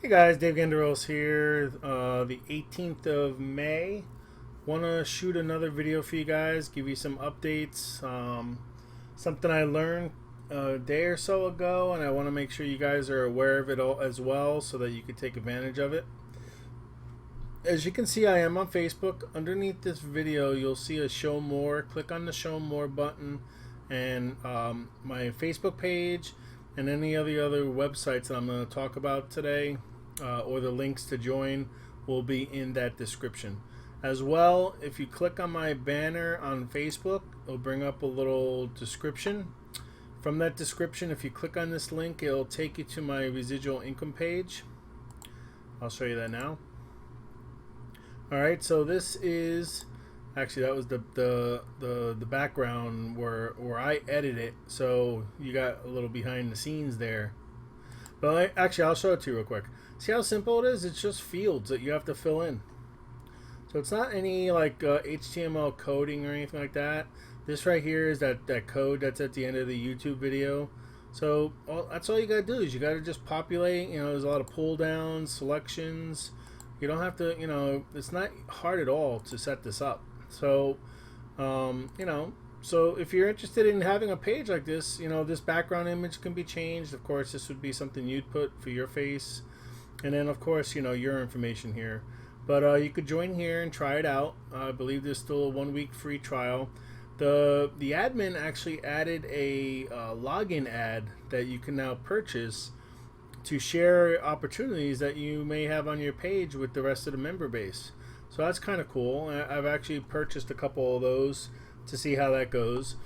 Hey guys, Dave Gandarillas here, the 18th of May. Want to shoot another video for you guys, give you some updates, something I learned a day or so ago, and I want to make sure you guys are aware of it all as well so that you can take advantage of it. As you can see, I am on Facebook. Underneath this video, you'll see a show more. Click on the show more button, and my Facebook page and any of the other websites that I'm going to talk about today, or the links to join, will be in that description. As well, if you click on my banner on Facebook, it'll bring up a little description. From that description, if you click on this link, it'll take you to my residual income page. I'll show you that now. Alright, so this is actually, that was the background where I edit it, so you got a little behind the scenes there. But actually, I'll show it to you real quick. See how simple it is? It's just fields that you have to fill in. So it's not any like HTML coding or anything like that. This right here is that code that's at the end of the YouTube video. So that's all you gotta do is you gotta just populate. There's a lot of pull downs, selections. You don't have to, it's not hard at all to set this up. So, so if you're interested in having a page like this, this background image can be changed. Of course, this would be something you'd put for your face. And then, of course, your information here. But you could join here and try it out. I believe there's still a 1 week free trial. The admin actually added a login ad that you can now purchase to share opportunities that you may have on your page with the rest of the member base. So that's kind of cool. I've actually purchased a couple of those to see how that goes,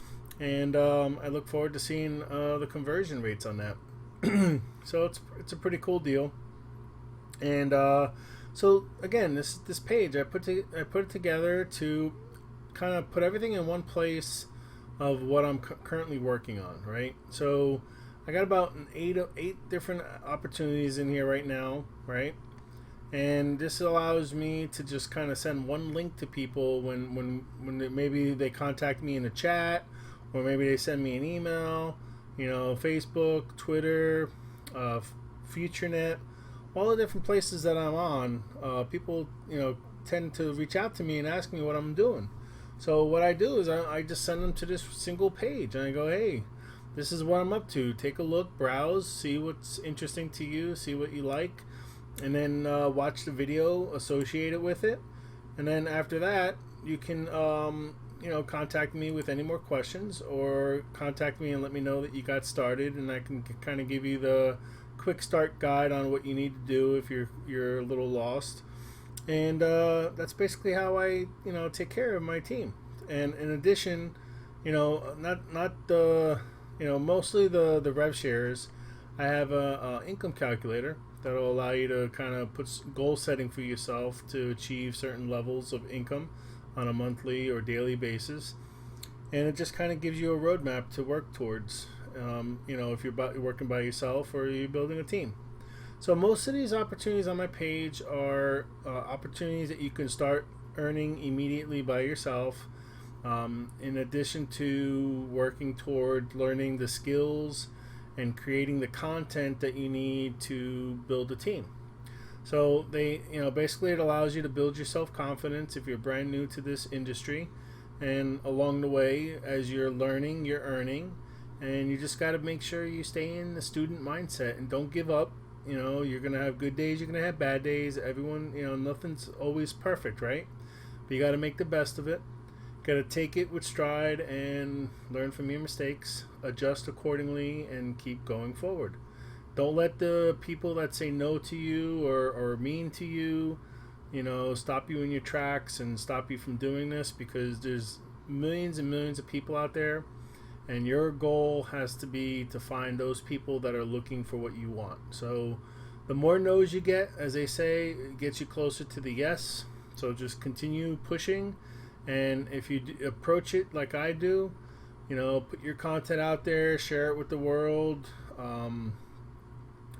and I look forward to seeing the conversion rates on that. So it's a pretty cool deal. And so again, this page I put it together to kind of put everything in one place of what I'm currently working on. Right, so I got about eight different opportunities in here right now, right? And this allows me to just kind of send one link to people when maybe they contact me in a chat, or maybe they send me an email, Facebook, Twitter, FutureNet, all the different places that I'm on. People, tend to reach out to me and ask me what I'm doing. So what I do is I just send them to this single page, and I go, hey, this is what I'm up to. Take a look, browse, see what's interesting to you, see what you like, and then watch the video associated with it. And then after that, you can contact me with any more questions, or contact me and let me know that you got started, and I can kind of give you the quick start guide on what you need to do if you're a little lost. And that's basically how I take care of my team. And in addition, not the mostly the rev shares. I have a income calculator that'll allow you to kind of put goal setting for yourself to achieve certain levels of income on a monthly or daily basis, and it just kind of gives you a roadmap to work towards. If you're working by yourself or you're building a team. So most of these opportunities on my page are opportunities that you can start earning immediately by yourself. In addition to working toward learning the skills and creating the content that you need to build a team. So basically it allows you to build your self-confidence if you're brand new to this industry, and along the way, as you're learning, you're earning, and you just got to make sure you stay in the student mindset and don't give up. You're gonna have good days, you're gonna have bad days. Everyone, nothing's always perfect, right? But you got to make the best of it. Got to take it with stride and learn from your mistakes, adjust accordingly, and keep going forward. Don't let the people that say no to you or mean to you, stop you in your tracks and stop you from doing this, because there's millions and millions of people out there, and your goal has to be to find those people that are looking for what you want. So the more no's you get, as they say, it gets you closer to the yes. So just continue pushing. And if you approach it like I do, put your content out there, share it with the world,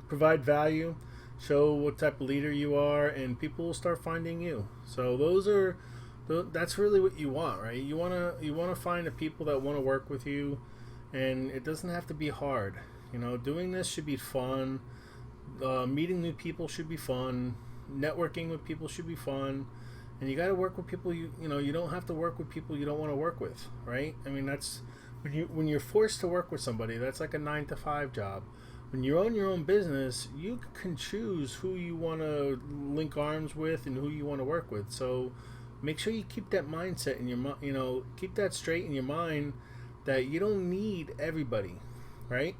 provide value, show what type of leader you are, and people will start finding you. So that's really what you want, right? You wanna find the people that want to work with you, and it doesn't have to be hard. Doing this should be fun. Meeting new people should be fun. Networking with people should be fun. And you got to work with people you don't have to work with people you don't want to work with, right? I mean, that's when you're forced to work with somebody, that's like a 9 to 5 job. When you own your own business, you can choose who you want to link arms with and who you want to work with. So make sure you keep that mindset in your keep that straight in your mind that you don't need everybody, right?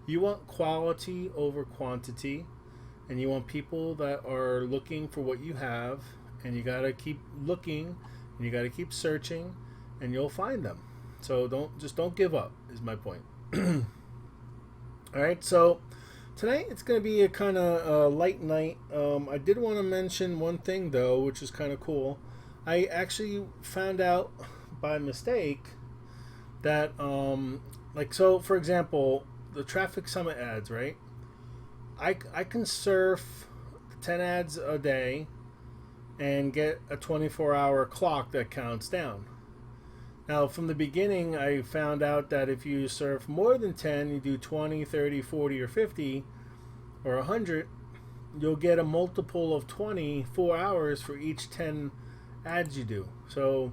You want quality over quantity, and you want people that are looking for what you have, and you got to keep looking, and you got to keep searching, and you'll find them. So don't give up is my point. All right, so tonight it's going to be a kind of light night. I did want to mention one thing though, which is kind of cool. I actually found out by mistake that so for example, the Traffic Summit ads, right? I can surf 10 ads a day and get a 24-hour clock that counts down. Now, from the beginning, I found out that if you surf more than 10, you do 20, 30, 40, or 50, or 100, you'll get a multiple of 24 hours for each 10 ads you do. So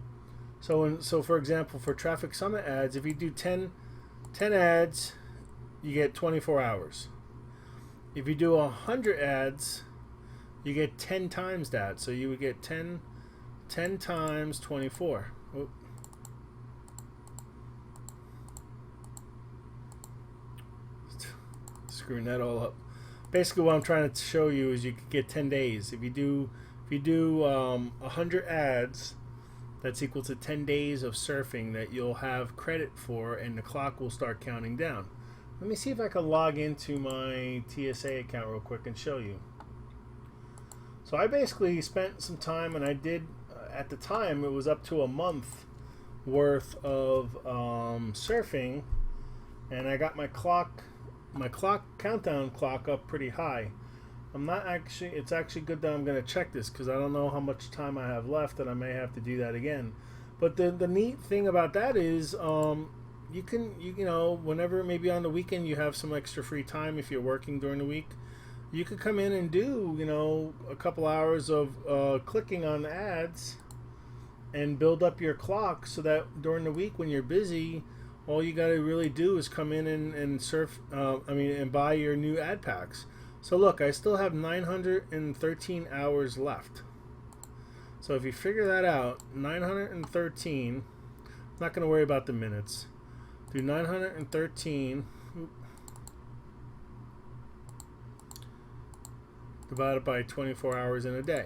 for example, for Traffic Summit ads, if you do 10 ads, you get 24 hours. If you do 100 ads, you get 10 times that. So you would get 10 times 24. Oh. Screwing that all up. Basically, what I'm trying to show you is you could get 10 days. If you do 100 ads, that's equal to 10 days of surfing that you'll have credit for, and the clock will start counting down. Let me see if I can log into my TSA account real quick and show you. So I basically spent some time, and I did, at the time, it was up to a month worth of surfing, and I got my countdown clock up pretty high. It's actually good that I'm going to check this, because I don't know how much time I have left, and I may have to do that again. But the neat thing about that is you can whenever, maybe on the weekend you have some extra free time, if you're working during the week, you could come in and do a couple hours of clicking on ads and build up your clock, so that during the week when you're busy, all you got to really do is come in and surf and buy your new ad packs. So look, I still have 913 hours left. So if you figure that out, 913, I'm not going to worry about the minutes. Do 913 divided by 24 hours in a day.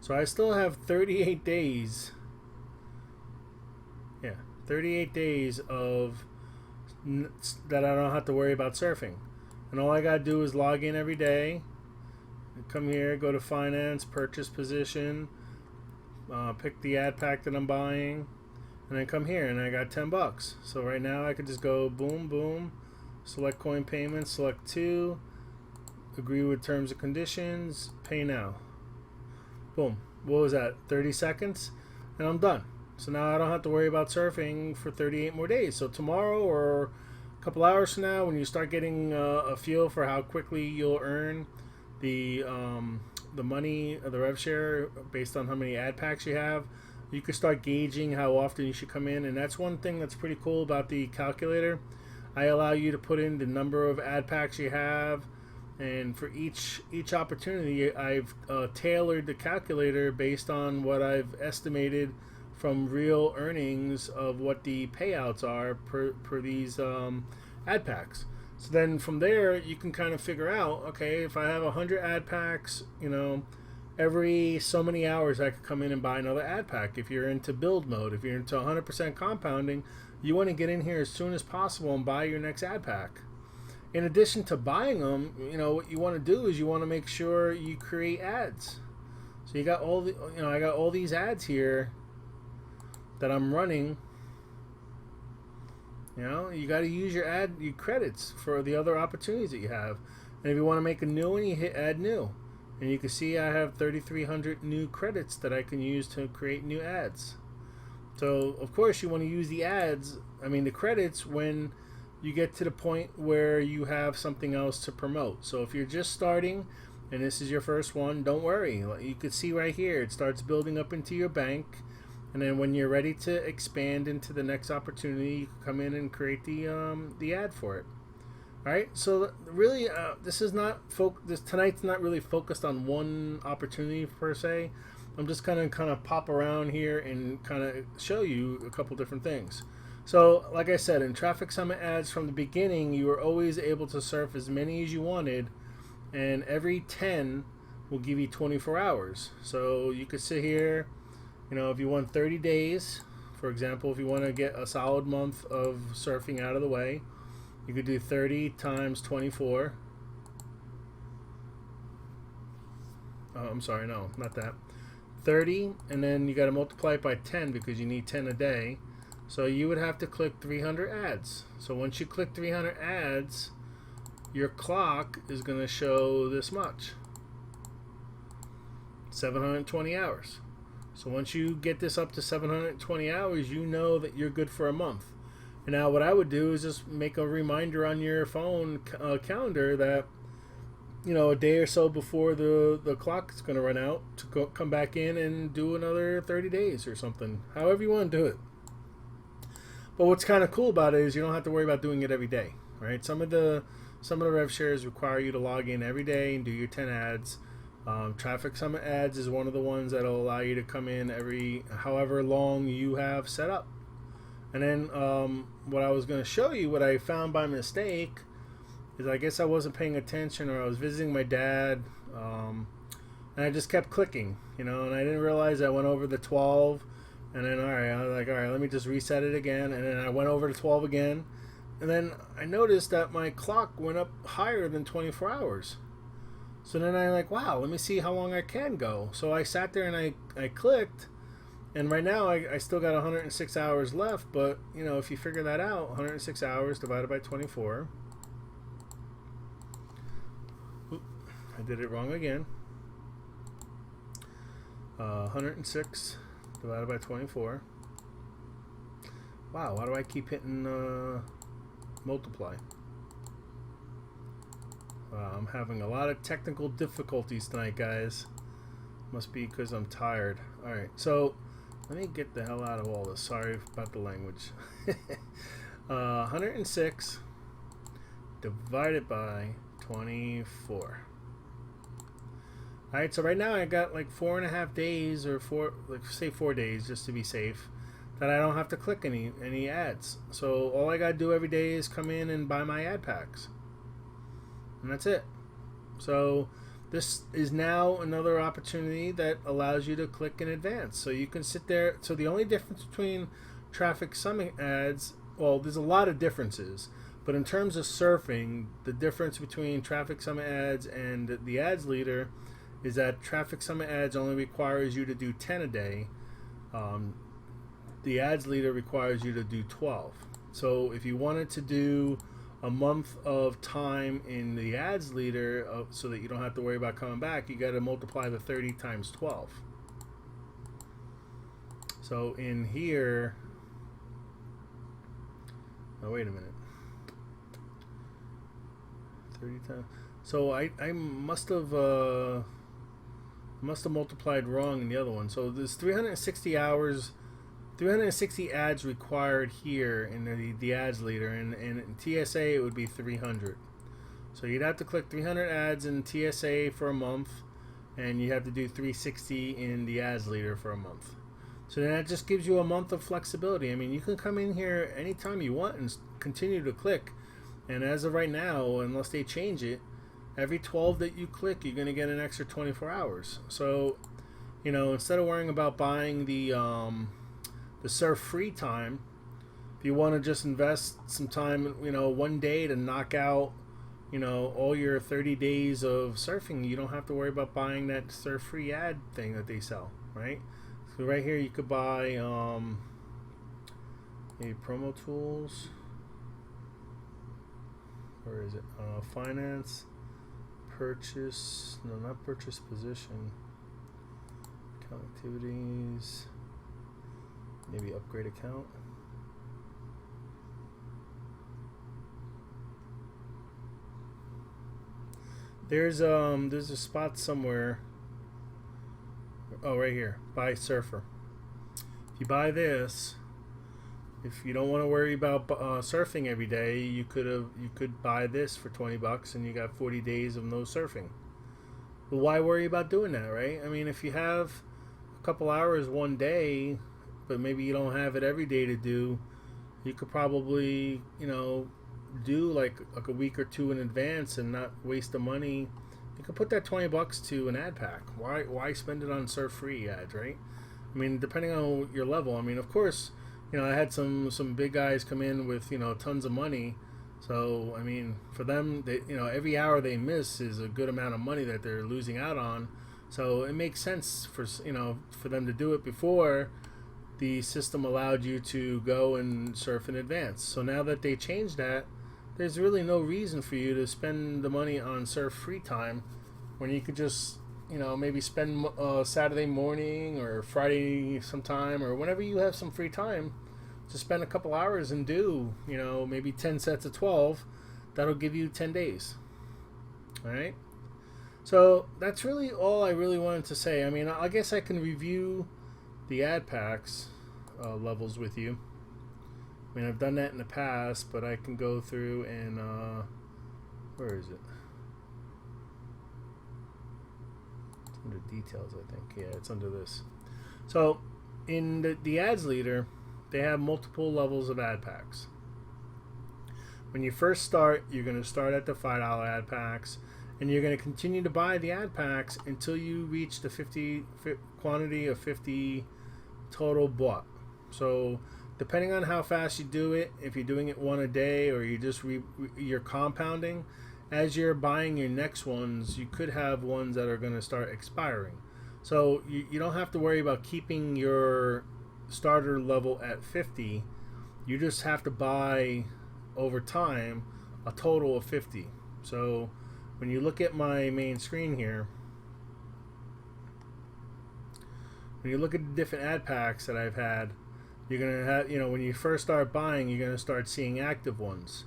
So I still have 38 days. Yeah, 38 days of that I don't have to worry about surfing. And all I got to do is log in every day, come here, go to finance, purchase position, pick the ad pack that I'm buying, and then come here, and I got $10. So right now I could just go boom, boom, select coin payments, select 2, agree with terms and conditions, pay now. Boom. What was that? 30 seconds? And I'm done. So now I don't have to worry about surfing for 38 more days. So tomorrow or a couple hours from now, when you start getting a feel for how quickly you'll earn the money, the rev share, based on how many ad packs you have, you can start gauging how often you should come in. And that's one thing that's pretty cool about the calculator. I allow you to put in the number of ad packs you have, and for each opportunity, I've tailored the calculator based on what I've estimated from real earnings of what the payouts are per these ad packs. So then from there, you can kind of figure out, okay, if I have 100 ad packs, every so many hours I could come in and buy another ad pack. If you're into build mode, if you're into 100% compounding, you want to get in here as soon as possible and buy your next ad pack. In addition to buying them, what you want to do is you want to make sure you create ads. So you got I got all these ads here that I'm running. You got to use your credits for the other opportunities that you have. And if you want to make a new one, you hit add new. And you can see I have 3,300 new credits that I can use to create new ads. So of course you want to use the credits when you get to the point where you have something else to promote. So if you're just starting and this is your first one, don't worry. You can see right here, it starts building up into your bank. And then when you're ready to expand into the next opportunity, you can come in and create the ad for it. All right. So really, this is not tonight's not really focused on one opportunity per se. I'm just kind of pop around here and kind of show you a couple different things. So, like I said, in Traffic Summit ads from the beginning, you were always able to surf as many as you wanted, and every 10 will give you 24 hours. So you could sit here, you know, if you want 30 days, for example, if you want to get a solid month of surfing out of the way, you could do 30 times 24. Oh, I'm sorry, no, not that. 30, and then you got to multiply it by 10 because you need 10 a day. So you would have to click 300 ads. So once you click 300 ads, your clock is going to show this much. 720 hours. So once you get this up to 720 hours, you know that you're good for a month. And now what I would do is just make a reminder on your phone calendar that, you know, a day or so before the clock is going to run out to come back in and do another 30 days or something. However you want to do it. But what's kind of cool about it is you don't have to worry about doing it every day, right? Some of the rev shares require you to log in every day and do your 10 ads. Traffic Summit ads is one of the ones that will allow you to come in every however long you have set up. And then what I was going to show you, what I found by mistake, is I guess I wasn't paying attention, or I was visiting my dad, and I just kept clicking, you know, and I didn't realize I went over the 12. And then, I was like, all right, let me just reset it again. And then I went over to 12 again. And then I noticed that my clock went up higher than 24 hours. So then I'm like, wow, let me see how long I can go. So I sat there and I clicked. And right now I still got 106 hours left. But, you know, if you figure that out, 106 hours divided by 24. Oop, I did it wrong again. 106 divided by 24. Wow, why do I keep hitting multiply? I'm having a lot of technical difficulties tonight, guys. Must be because I'm tired. Alright, so let me get the hell out of all this. Sorry about the language. 106 divided by 24. Alright, so right now I got like 4.5 days, or say 4 days just to be safe, that I don't have to click any ads. So all I gotta do every day is come in and buy my ad packs. And that's it. So this is now another opportunity that allows you to click in advance. So you can sit there. So the only difference between Traffic Summit ads, well, there's a lot of differences. But in terms of surfing, the difference between Traffic Summit ads and the ads leader is that Traffic Summit ads only requires you to do 10 a day. The ads leader requires you to do 12. So if you wanted to do a month of time in the ads leader so that you don't have to worry about coming back, you got to multiply the 30 times 12. So in here, oh, wait a minute. 30 times. So I must have multiplied wrong in the other one. So there's 360 hours, 360 ads required here in the ads leader, and in TSA it would be 300. So you'd have to click 300 ads in TSA for a month, and you have to do 360 in the ads leader for a month. So then that just gives you a month of flexibility. I mean, you can come in here anytime you want and continue to click. And as of right now, unless they change it, every 12 that you click, you're going to get an extra 24 hours. So, you know, instead of worrying about buying the surf free time, if you want to just invest some time, you know, one day to knock out, you know, all your 30 days of surfing, you don't have to worry about buying that surf free ad thing that they sell, right? So right here you could buy maybe promo tools. Where is it? Finance, purchase, no, not purchase position, account activities, maybe upgrade account. There's a spot somewhere. Oh, right here. Buy surfer. If you buy this, if you don't want to worry about surfing every day, you could buy this for $20 and you got 40 days of no surfing. But why worry about doing that, right? I mean, if you have a couple hours one day, but maybe you don't have it every day to do, you could probably, do like a week or two in advance and not waste the money. You could put that $20 to an ad pack. Why spend it on surf free ads, right? I mean, depending on your level. I mean, of course, I had some big guys come in with tons of money. So I mean, for them, they every hour they miss is a good amount of money that they're losing out on. So it makes sense for them to do it before the system allowed you to go and surf in advance. So now that they changed that, there's really no reason for you to spend the money on surf free time when you could just maybe spend Saturday morning or Friday sometime or whenever you have some free time to spend a couple hours and do maybe 10 sets of 12. That'll give you 10 days. All right, so that's really all I really wanted to say. I mean, I guess I can review the ad packs levels with you. I mean, I've done that in the past, but I can go through and where is it? It's under details, I think. Yeah, it's under this. So in the ads leader, they have multiple levels of ad packs. When you first start, you're going to start at the $5 ad packs, and you're going to continue to buy the ad packs until you reach the 50 quantity of 50 total bought. So depending on how fast you do it, if you're doing it one a day or you're compounding, as you're buying your next ones, you could have ones that are going to start expiring. So you don't have to worry about keeping your starter level at 50. You just have to buy over time a total of 50. So when you look at my main screen here, when you look at the different ad packs that I've had, you're going to have, when you first start buying, you're going to start seeing active ones.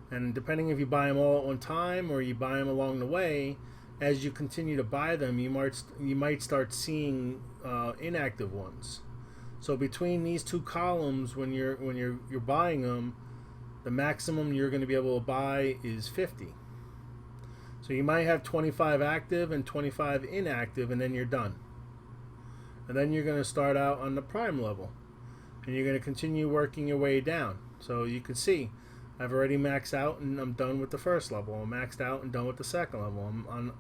And depending if you buy them all at one time or you buy them along the way, as you continue to buy them, you might start seeing inactive ones. So between these two columns, when you're buying them, the maximum you're going to be able to buy is 50. So you might have 25 active and 25 inactive, and then you're done. And then you're going to start out on the prime level, and you're going to continue working your way down. So you can see I've already maxed out and I'm done with the first level. I'm maxed out and done with the second level.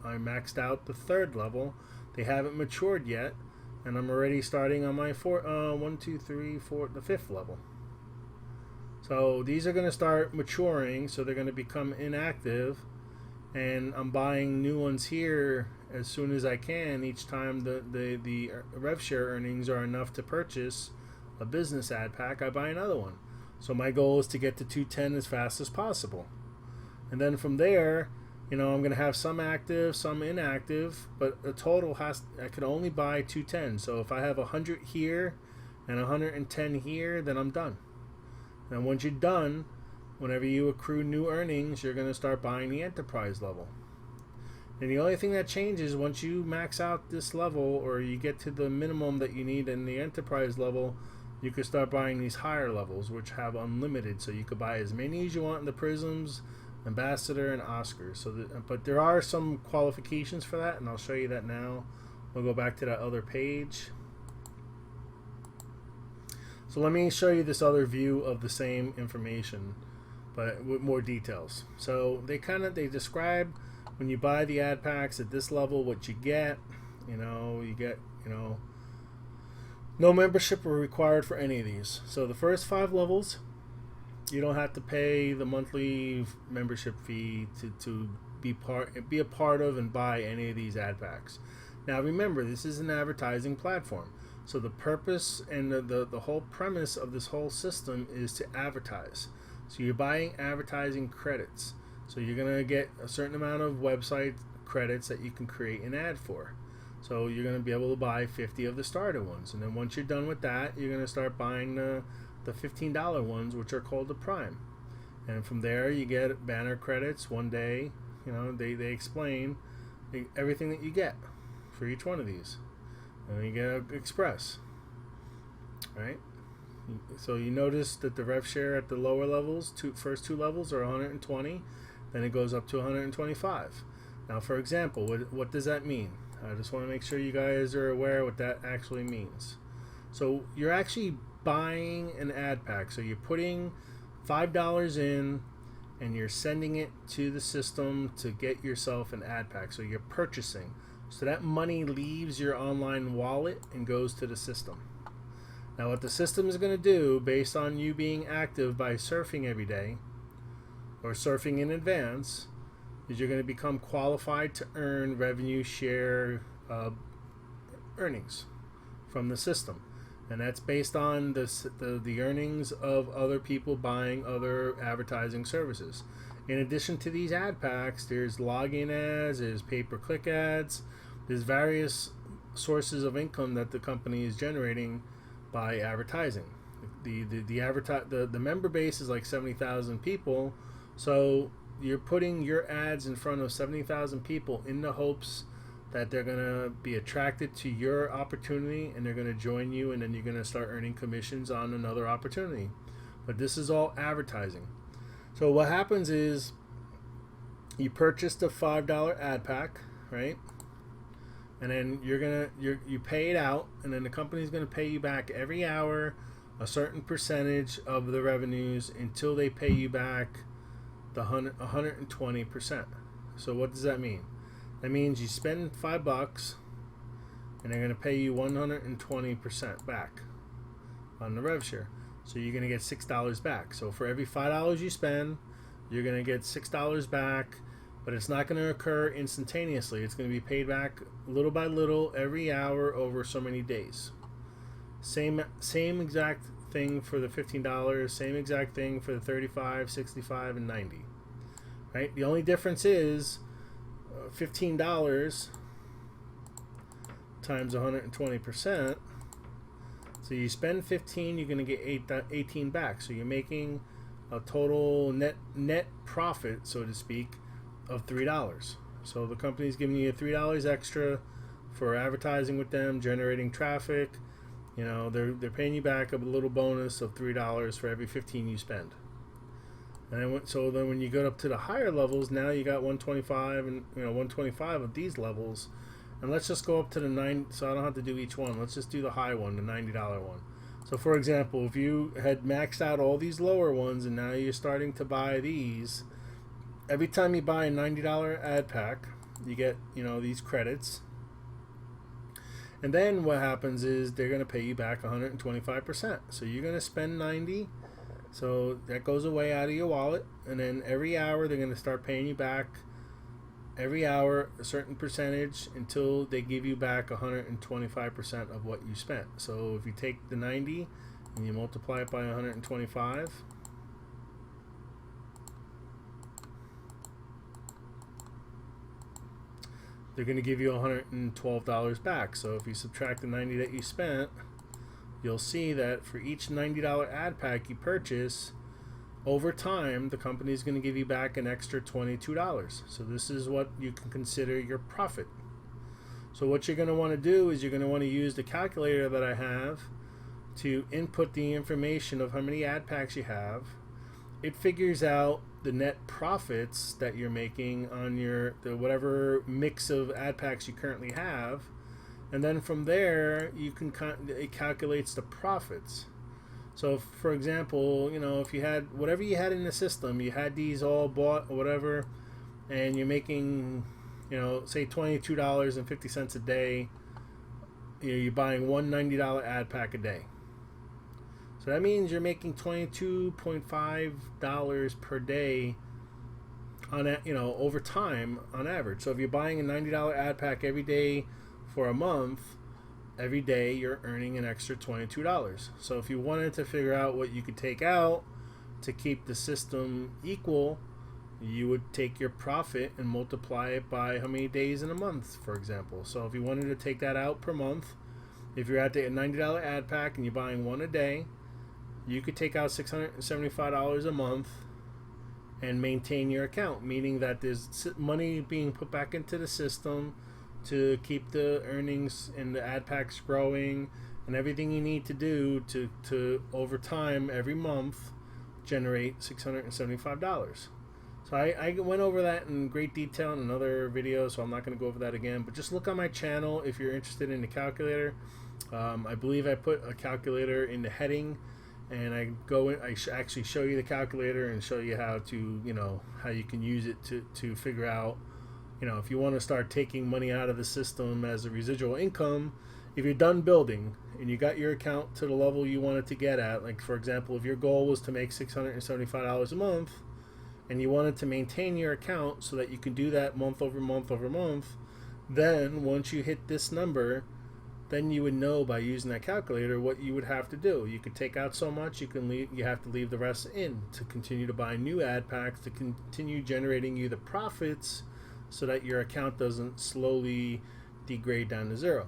I maxed out the third level. They haven't matured yet, and I'm already starting on my the fifth level. So these are going to start maturing, so they're going to become inactive, and I'm buying new ones here as soon as I can. Each time the rev share earnings are enough to purchase a business ad pack, I buy another one. So my goal is to get to 210 as fast as possible. And then from there, I'm going to have some active, some inactive, but the total I could only buy 210. So if I have 100 here and 110 here, then I'm done. And once you're done, whenever you accrue new earnings, you're going to start buying the enterprise level. And the only thing that changes once you max out this level or you get to the minimum that you need in the enterprise level, you could start buying these higher levels, which have unlimited. So you could buy as many as you want in the Prisms, Ambassador, and Oscars. But there are some qualifications for that, and I'll show you that now. We'll go back to that other page. So let me show you this other view of the same information, but with more details. So they describe when you buy the ad packs at this level what you get. You get no membership are required for any of these. So the first 5 levels, you don't have to pay the monthly membership fee to be a part of and buy any of these ad packs. Now remember, this is an advertising platform. So the purpose and the whole premise of this whole system is to advertise. So you're buying advertising credits. So you're going to get a certain amount of website credits that you can create an ad for. So you're going to be able to buy 50 of the starter ones. And then once you're done with that, you're going to start buying the $15 ones, which are called the Prime. And from there, you get banner credits one day. They explain everything that you get for each one of these. And then you get Express, right? So you notice that the rev share at the lower levels, first two levels, are 120. Then it goes up to 125. Now, for example, what does that mean? I just want to make sure you guys are aware what that actually means. So you're actually buying an ad pack. So you're putting $5 in, and you're sending it to the system to get yourself an ad pack. So you're purchasing. So that money leaves your online wallet and goes to the system. Now what the system is going to do, based on you being active by surfing every day or surfing in advance, is you're going to become qualified to earn revenue share earnings from the system. And that's based on the earnings of other people buying other advertising services. In addition to these ad packs, there's login ads, there's pay-per-click ads, there's various sources of income that the company is generating by advertising. The member base is like 70,000 people, so you're putting your ads in front of 70,000 people in the hopes that they're going to be attracted to your opportunity and they're going to join you, and then you're going to start earning commissions on another opportunity. But this is all advertising. So what happens is you purchased a $5 ad pack, right? And then you pay it out, and then the company's going to pay you back every hour a certain percentage of the revenues until they pay you back the 120%. So what does that mean? That means you spend $5 and they're going to pay you 120% back on the rev share. So you're going to get $6 back. So for every $5 you spend, you're going to get $6 back, but it's not going to occur instantaneously. It's going to be paid back little by little every hour over so many days. Same exact thing for the $15, same exact thing for the $35, $65, and $90. Right? The only difference is $15 times 120%. So you spend 15, you're going to get 18 back. So you're making a total net profit, so to speak, of $3. So the company's giving you $3 extra for advertising with them, generating traffic. You know, they're paying you back a little bonus of $3 for every 15 you spend. And then when you go up to the higher levels, now you got 125 and 125 of these levels. And let's just go up to the 9, so I don't have to do each one. Let's just do the high one, the $90 one. So for example, if you had maxed out all these lower ones and now you're starting to buy these, every time you buy a $90 ad pack, you get, these credits. And then what happens is they're going to pay you back 125%. So you're going to spend 90. So that goes away out of your wallet, and then every hour they're going to start paying you back every hour a certain percentage until they give you back 125% of what you spent. So if you take the 90 and you multiply it by 125, they're going to give you $112 back. So if you subtract the 90 that you spent, you'll see that for each $90 ad pack you purchase, over time, the company is going to give you back an extra $22. So this is what you can consider your profit. So what you're going to want to do is you're going to want to use the calculator that I have to input the information of how many ad packs you have. It figures out the net profits that you're making on the whatever mix of ad packs you currently have. And then from there, it calculates the profits. So, for example, if you had whatever you had in the system, you had these all bought or whatever, and you're making, say $22.50 a day. You're buying one $90 ad pack a day. So that means you're making $22.5 per day on over time on average. So if you're buying a $90 ad pack every day for a month, every day you're earning an extra $22. So if you wanted to figure out what you could take out to keep the system equal, you would take your profit and multiply it by how many days in a month, for example. So if you wanted to take that out per month, if you're at the $90 ad pack and you're buying one a day, you could take out $675 a month and maintain your account, meaning that there's money being put back into the system to keep the earnings and the Adpacks growing, and everything you need to do to over time every month generate $675. So I went over that in great detail in another video, so I'm not going to go over that again. But just look on my channel if you're interested in the calculator. I believe I put a calculator in the heading, and I go in. I actually show you the calculator and show you how to, how you can use it to figure out, if you want to start taking money out of the system as a residual income. If you're done building and you got your account to the level you wanted to get at, like for example, if your goal was to make $675 a month, and you wanted to maintain your account so that you can do that month over month over month, then once you hit this number, then you would know by using that calculator what you would have to do. You could take out so much, you have to leave the rest in to continue to buy new ad packs, to continue generating you the profits so that your account doesn't slowly degrade down to zero.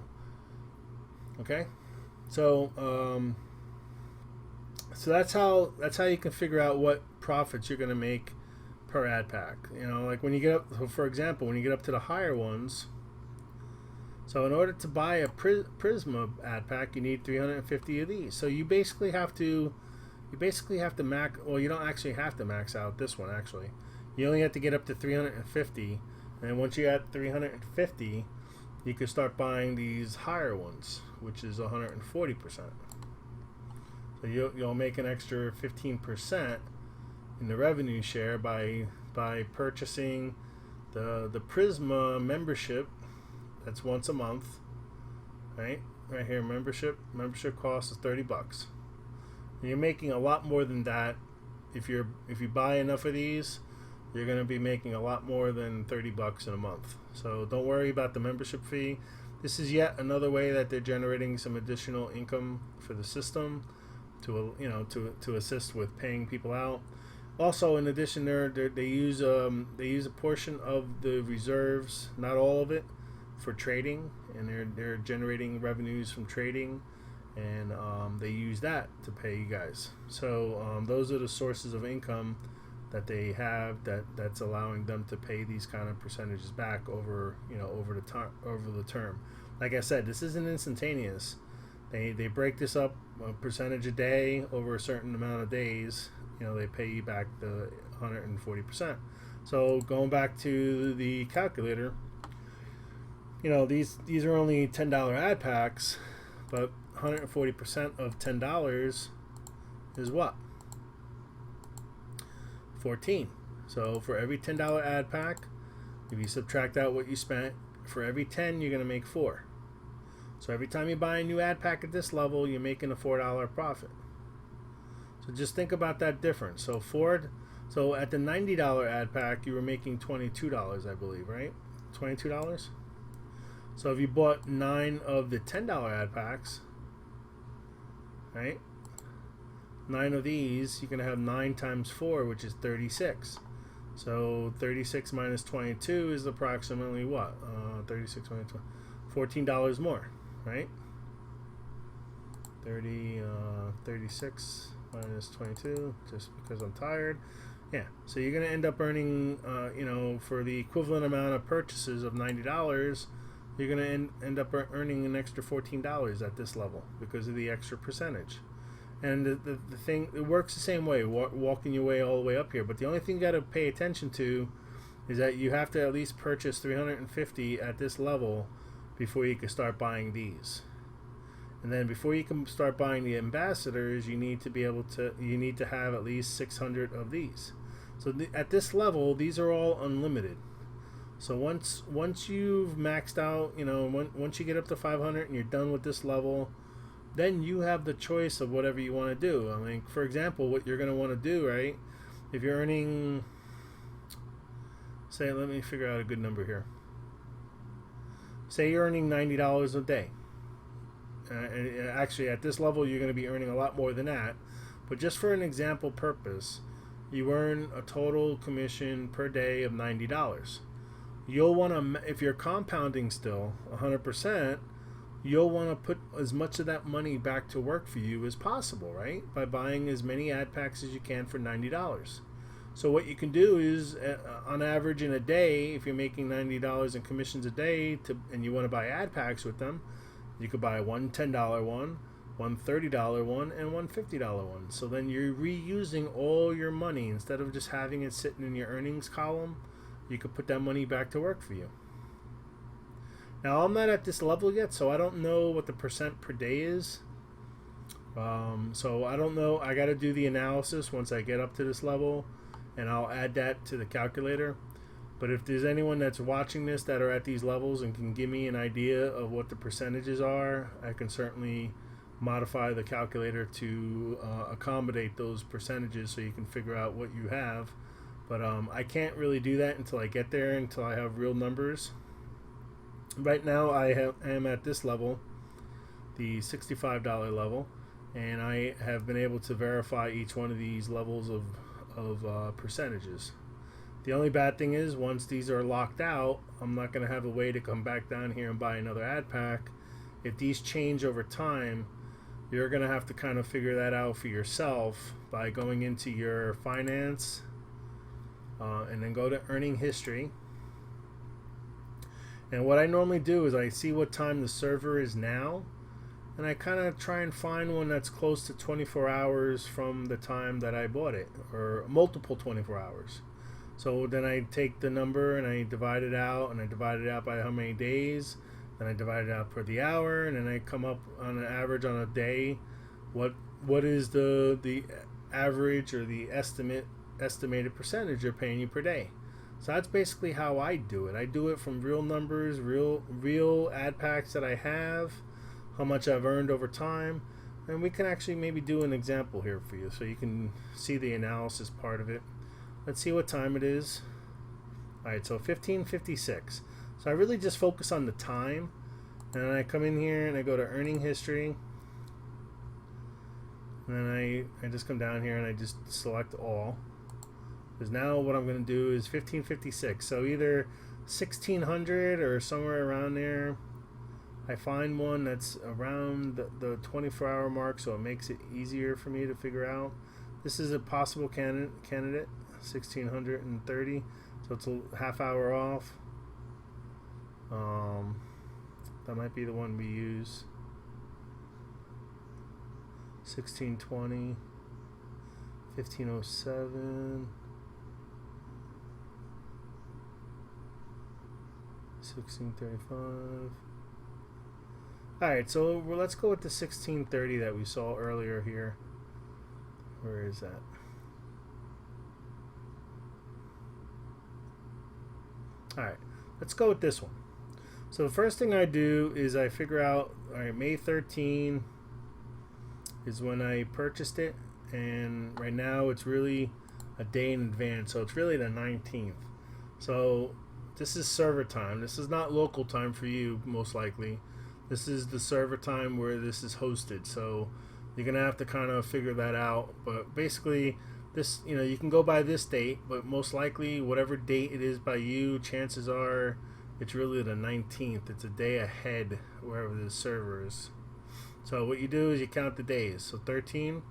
Okay? So that's how you can figure out what profits you're going to make per ad pack. Like when you get up, so for example, when you get up to the higher ones, so in order to buy a Prisma ad pack, you need 350 of these. So you basically have to max. Well, you don't actually have to max out this one. Actually, you only have to get up to 350, and once you at 350, you can start buying these higher ones, which is 140%. So you'll make an extra 15% in the revenue share by purchasing the Prisma membership. That's once a month, right here. Membership cost is $30. And you're making a lot more than that. If you buy enough of these, you're going to be making a lot more than $30 in a month. So don't worry about the membership fee. This is yet another way that they're generating some additional income for the system to assist with paying people out. Also, in addition, they use a portion of the reserves, not all of it, for trading, and they're generating revenues from trading, and they use that to pay you guys. So those are the sources of income that they have that's allowing them to pay these kind of percentages back over the term. Like I said, this isn't instantaneous. They break this up a percentage a day over a certain amount of days. They pay you back the 140%. So going back to the calculator, these are only $10 ad packs, but 140% of $10 is what? 14. So for every $10 ad pack, if you subtract out what you spent, for every 10 you're going to make 4. So every time you buy a new ad pack at this level, you're making a $4 profit. So just think about that difference. So at the $90 ad pack, you were making $22, I believe, right? $22. So if you bought 9 of the $10 ad packs, right? 9 of these, you're going to have 9 times 4, which is 36. So 36 minus 22 is approximately what? 36 minus 20, $14 more, right? 36 minus 22, just because I'm tired. Yeah, so you're going to end up earning, for the equivalent amount of purchases of $90, you're going to end up earning an extra $14 at this level because of the extra percentage. And the thing, it works the same way, walking your way all the way up here. But the only thing you got to pay attention to is that you have to at least purchase 350 at this level before you can start buying these. And then before you can start buying the ambassadors, you need to have at least 600 of these. So at this level, these are all unlimited. So once you've maxed out, once you get up to 500 and you're done with this level, then you have the choice of whatever you want to do. I mean, for example, what you're going to want to do, right? If you're earning, let me figure out a good number here. Say you're earning $90 a day. And actually, at this level, you're going to be earning a lot more than that. But just for an example purpose, you earn a total commission per day of $90. You'll want to, if you're compounding still 100%, you'll want to put as much of that money back to work for you as possible, right? By buying as many ad packs as you can for $90. So what you can do is, on average in a day, if you're making $90 in commissions a day, and you want to buy ad packs with them, you could buy one $10 one, one $30 one, and one $50 one. So then you're reusing all your money. Instead of just having it sitting in your earnings column, you could put that money back to work for you. Now, I'm not at this level yet, so I don't know what the percent per day is. So I don't know. I got to do the analysis once I get up to this level, and I'll add that to the calculator. But if there's anyone that's watching this that are at these levels and can give me an idea of what the percentages are, I can certainly modify the calculator to accommodate those percentages so you can figure out what you have. But I can't really do that until I get there, until I have real numbers. Right now I am at this level, the $65 level, and I have been able to verify each one of these levels of percentages. The only bad thing is, once these are locked out, I'm not going to have a way to come back down here and buy another ad pack. If these change over time, you're going to have to kind of figure that out for yourself by going into your finance and then go to earning history. And what I normally do is I see what time the server is now, and I kind of try and find one that's close to 24 hours from the time that I bought it, or multiple 24 hours. So then I take the number and I divide it out, and I divide it out by how many days, then I divide it out per the hour, and then I come up on an average on a day. What is the average or the estimated percentage they're paying you per day? So that's basically how I do it. I do it from real numbers, real ad packs that I have, how much I've earned over time, and we can actually maybe do an example here for you so you can see the analysis part of it. Let's see what time it is. Alright, so 15:56. So I really just focus on the time, and then I come in here and I go to earning history, and then I just come down here and I just select all. Because now what I'm going to do is 1556. So either 1600 or somewhere around there. I find one that's around the 24-hour mark, so it makes it easier for me to figure out. This is a possible candidate, 1630. So it's a half hour off. That might be the one we use. 1620, 1507. 1635. Alright, so let's go with the 1630 that we saw earlier here. Where is that? Alright, let's go with this one. So the first thing I do is I figure out, alright, May 13 is when I purchased it, and right now it's really a day in advance, so it's really the 19th. So this is server time. This is not local time for you, most likely. This is the server time where this is hosted. So you're gonna have to kind of figure that out. But basically, this, you can go by this date, but most likely, whatever date it is by you, chances are it's really the 19th. It's a day ahead wherever the server is. So what you do is you count the days. So 13,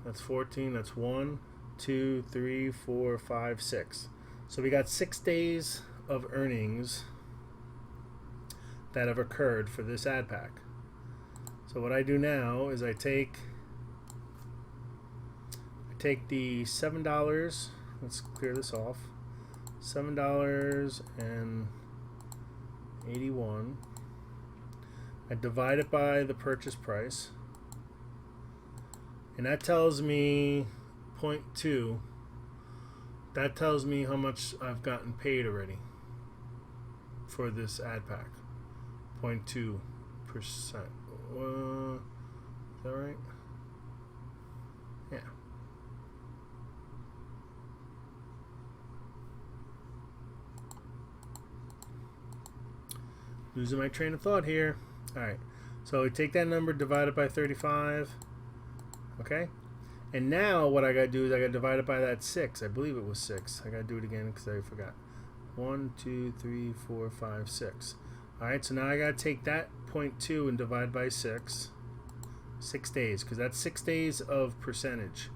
that's 14, that's 1, 2, 3, 4, 5, 6. So we got 6 days of earnings that have occurred for this ad pack. So what I do now is I take the $7. Let's clear this off. $7.81. I divide it by the purchase price, and that tells me 0.2. That tells me how much I've gotten paid already for this ad pack. 0.2%. Is that right? Yeah. Losing my train of thought here. Alright. So we take that number, divide it by 35. Okay? And now what I got to do is I got to divide it by that 6. I believe it was 6. I got to do it again because I forgot. 1, 2, 3, 4, 5, 6. Alright, so now I got to take that 0.2 and divide by 6. 6 days, because that's 6 days of percentage.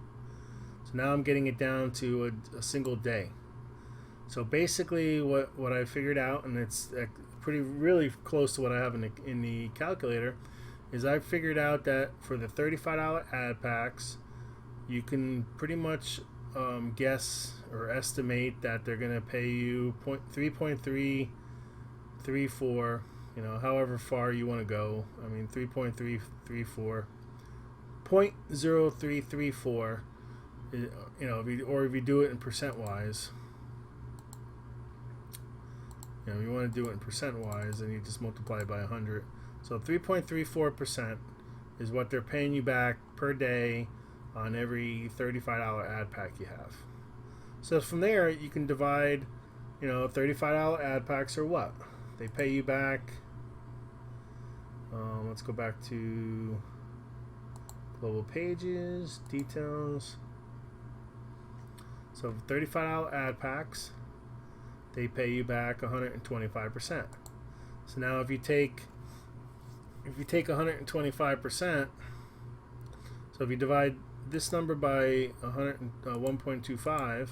So So now I'm getting it down to a single day. So basically what I figured out, and it's really close to what I have in the calculator, is I figured out that for the $35 ad packs, you can pretty much guess or estimate that they're going to pay you 3.334, however far you want to go. I mean 3.334, 0.0334, or if you do it in percent wise. If you want to do it in percent wise, then you just multiply it by 100. So 3.34% is what they're paying you back per day on every $35 ad pack you have. So from there, you can divide, $35 ad packs are what? They pay you back. Let's go back to global pages, details. So $35 ad packs, they pay you back 125%. So now if you take 125%, so if you divide this number by 1.25,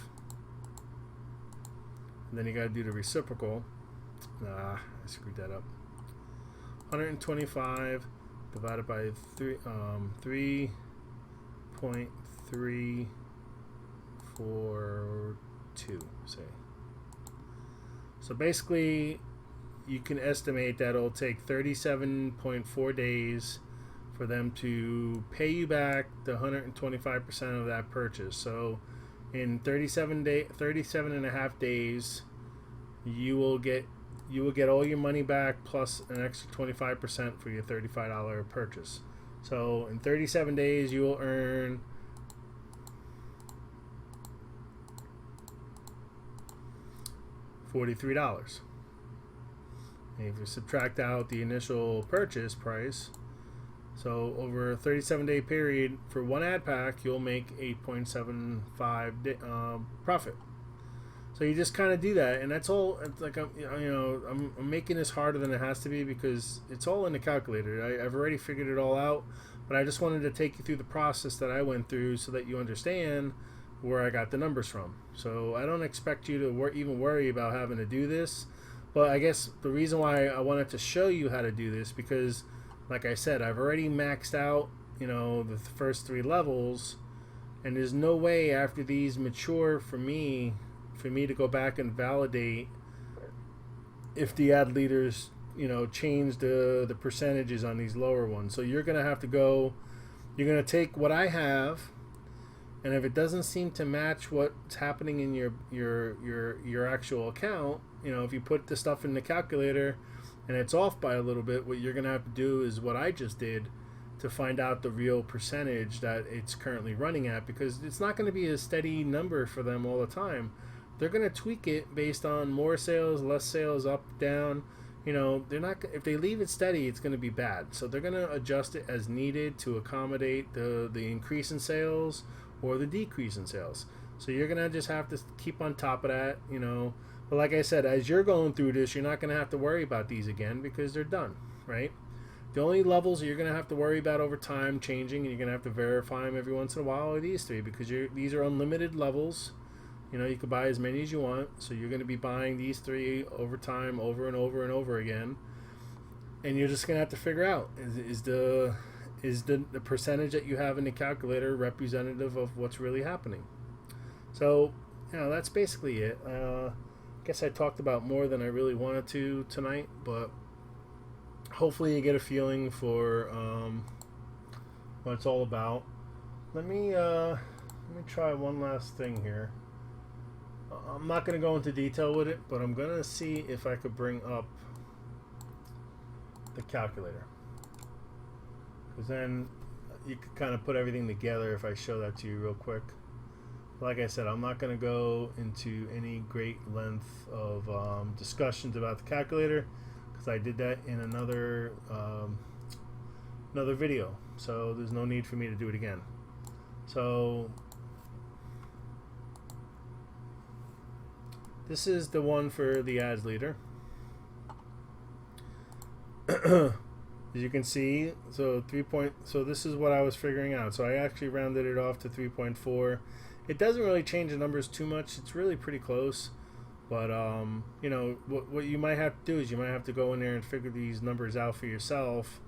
then you got to do the reciprocal. I screwed that up. 125 divided by 3.342, say. So basically, you can estimate that it'll take 37.4 days for them to pay you back the 125% of that purchase. So in 37 and a half days, you will get all your money back plus an extra 25% for your $35 purchase. So in 37 days, you will earn $43. And if you subtract out the initial purchase price, so over a 37-day period for one ad pack, you'll make 8.75 profit. So you just kind of do that, and that's all. It's like I'm making this harder than it has to be because it's all in the calculator. I've already figured it all out, but I just wanted to take you through the process that I went through so that you understand where I got the numbers from. So I don't expect you to even worry about having to do this, but I guess the reason why I wanted to show you how to do this because, like I said, I've already maxed out, the first 3 levels, and there's no way after these mature for me to go back and validate if the ad leaders, change the percentages on these lower ones. So you're going to take what I have, and if it doesn't seem to match what's happening in your actual account, if you put the stuff in the calculator and it's off by a little bit, what you're going to have to do is what I just did to find out the real percentage that it's currently running at, because it's not going to be a steady number for them all the time. They're going to tweak it based on more sales, less sales, up, down. They're not. If they leave it steady, it's going to be bad. So they're going to adjust it as needed to accommodate the increase in sales or the decrease in sales. So you're going to just have to keep on top of that, But like I said, as you're going through this, you're not going to have to worry about these again because they're done, right? The only levels you're going to have to worry about over time changing, and you're going to have to verify them every once in a while, are these 3 because these are unlimited levels. You can buy as many as you want, so you're going to be buying these 3 over time, over and over and over again, and you're just going to have to figure out is the percentage that you have in the calculator representative of what's really happening. So that's basically it. I guess I talked about more than I really wanted to tonight, but hopefully you get a feeling for what it's all about. Let me try one last thing here. I'm not going to go into detail with it, but I'm going to see if I could bring up the calculator, because then you could kind of put everything together if I show that to you real quick. Like I said, I'm not going to go into any great length of discussions about the calculator because I did that in another video, so there's no need for me to do it again. So this is the one for the ads leader. As you can see, so this is what I was figuring out. So I actually rounded it off to 3.4. It doesn't really change the numbers too much. It's really pretty close. But you know, what you might have to do is you might have to go in there and figure these numbers out for yourself,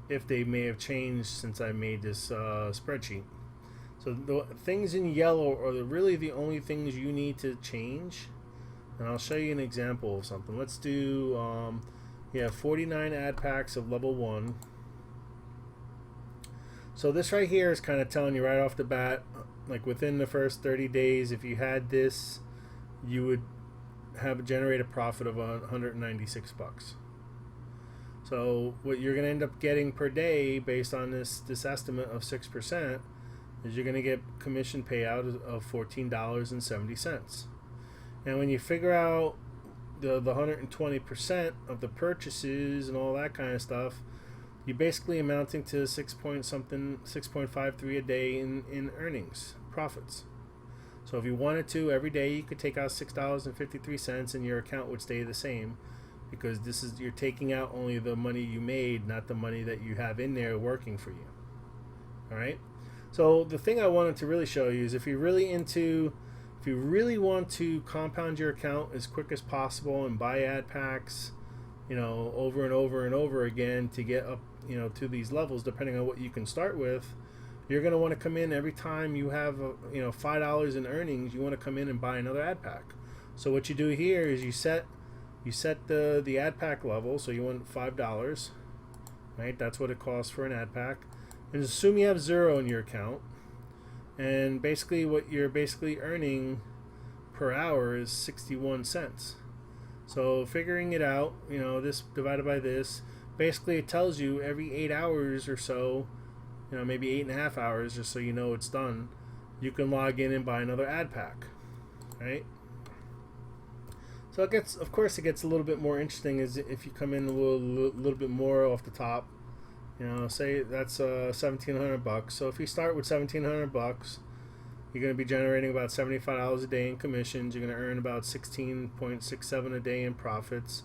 if they may have changed since I made this spreadsheet. So the things in yellow are really the only things you need to change. And I'll show you an example of something. Let's do, you have 49 ad packs of level 1. So this right here is kind of telling you right off the bat, like within the first 30 days, if you had this, you would have generate a profit of 196 bucks. So what you're going to end up getting per day based on this estimate of 6% is you're going to get commission payout of $14.70. And when you figure out the 120% of the purchases and all that kind of stuff, you're basically amounting to 6.53 a day in earnings, profits. So if you wanted to, every day you could take out $6.53 and your account would stay the same, because this is, you're taking out only the money you made, not the money that you have in there working for you. All right. So the thing I wanted to really show you is if you really want to compound your account as quick as possible and buy ad packs, you know, over and over and over again to get up, you know, to these levels, depending on what you can start with, you're going to want to come in every time you have, you know, $5 in earnings, you want to come in and buy another ad pack. So what you do here is you set the ad pack level, so you want $5, right? That's what it costs for an ad pack. And assume you have 0 in your account. And basically what you're basically earning per hour is 61 cents. So figuring it out, you know, this divided by this, basically it tells you every 8 hours or so, you know, maybe 8.5 hours, just so you know it's done, you can log in and buy another ad pack, right? So it gets, of course, it gets a little bit more interesting is if you come in a little bit more off the top. You know, say that's $1,700. So if you start with $1,700, you're going to be generating about $75 a day in commissions. You're going to earn about 16.67 a day in profits.